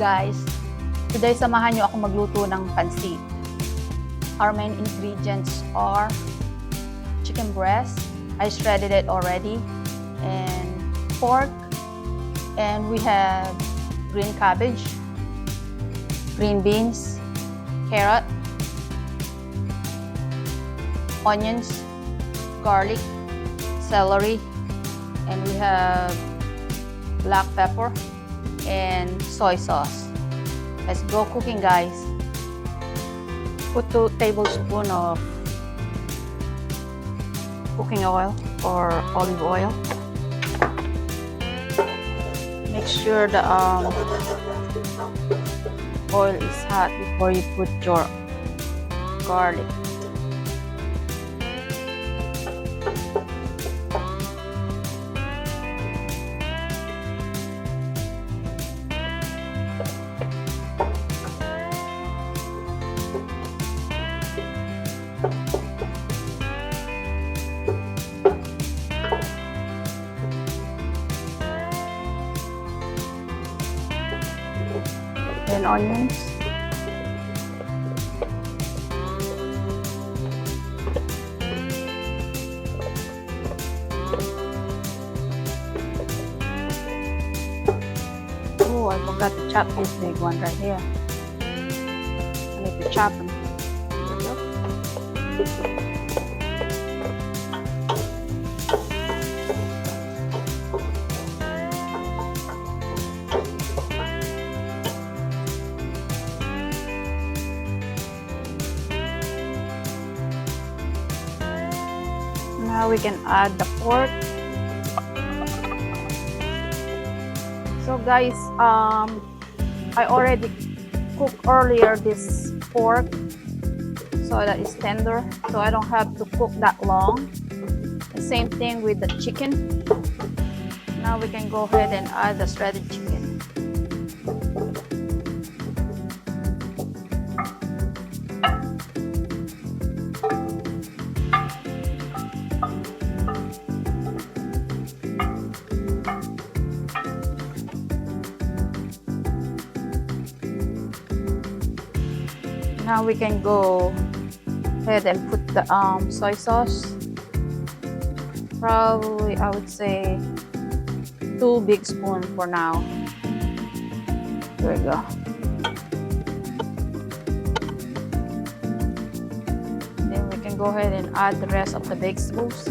guys, today samahan nyo ako magluto ng pancit. Our main ingredients are chicken breast, I shredded it already, and pork, and we have green cabbage, green beans, carrot, onions, garlic, celery, and we have black pepper and soy sauce. Let's go cooking, guys. Put 2 tablespoons of cooking oil or olive oil. Make sure the oil is hot before you put your garlic. Then onions, oh, I forgot to chop this big one right here. I need to chop them. There we go. Now we can add the pork. So guys, I already cooked earlier this pork so that it's tender, so I don't have to cook that long. The same thing with the chicken. Now we can go ahead and add the shredded chicken. Now we can go ahead and put the soy sauce. Probably, I would say 2 big spoons for now. There we go. Then we can go ahead and add the rest of the vegetables.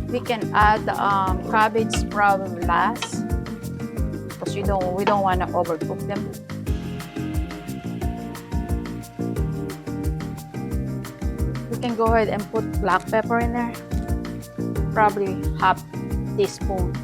We can add the cabbage probably last, because we don't want to overcook them. We can go ahead and put black pepper in there, probably half teaspoon.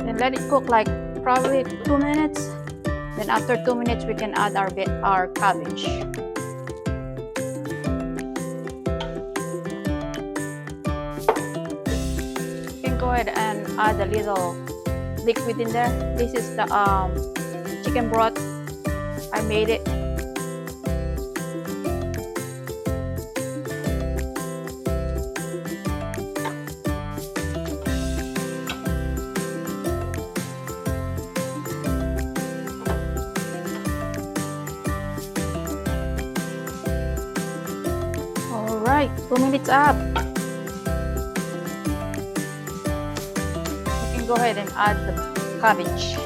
Then let it cook like probably 2 minutes. Then after 2 minutes, we can add our cabbage. You can go ahead and add a little liquid in there. This is the chicken broth. I made it. Alright, 2 minutes up. You can go ahead and add the cabbage.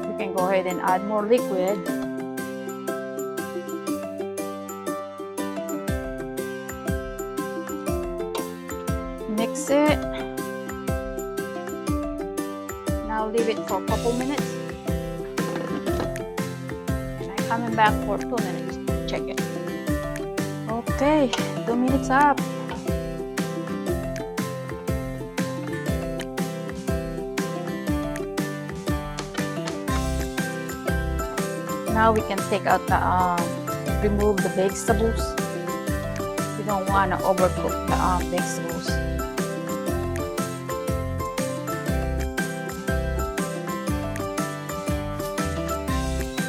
You can go ahead and add more liquid. Mix it. Now leave it for a couple minutes. And I'm coming back for 2 minutes. Check it. Okay, 2 minutes up. Now we can take out the remove the vegetables. We don't want to overcook the vegetables.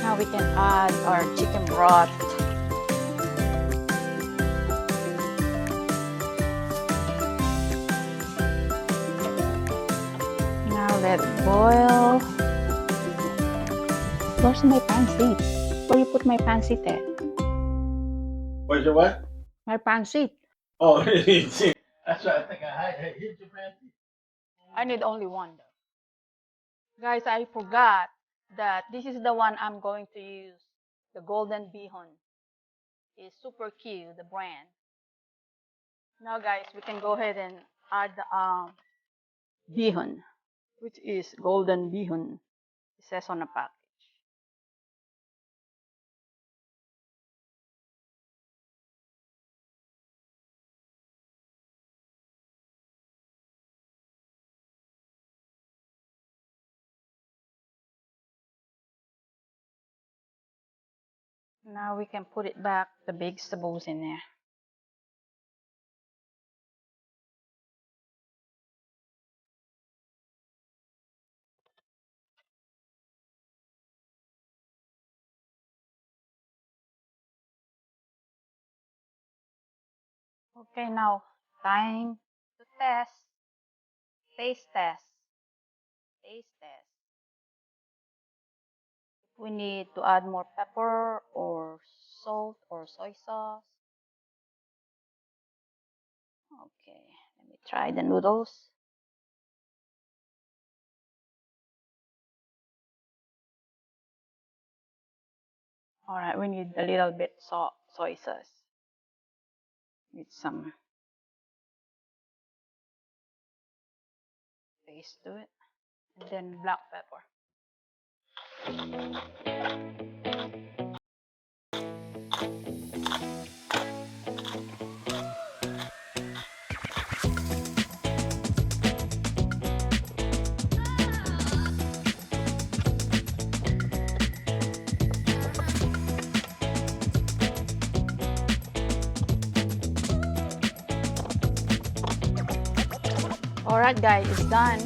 Now we can add our chicken broth. Now let it boil. Where's my pancit? Where you put my pancit at? Where's your what? My pancit. Oh, that's what I think I hid your panty. I need only one though. Guys, I forgot that this is the one I'm going to use. The golden bihon. It's super cute, the brand. Now guys, we can go ahead and add the bihon, which is golden bihon. It says on the package. Now we can put it back, the vegetables in there. Okay, now time to test. Taste test. Taste test. We need to add more pepper or salt or soy sauce. Okay, let me try the noodles. Alright, we need a little bit soy sauce with some taste to it. And then black pepper. Alright guys, it's done.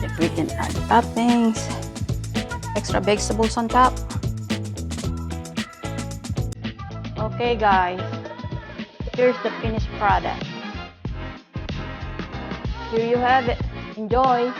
If we can add toppings, extra vegetables on top. Okay guys, here's the finished product. Here you have it. Enjoy!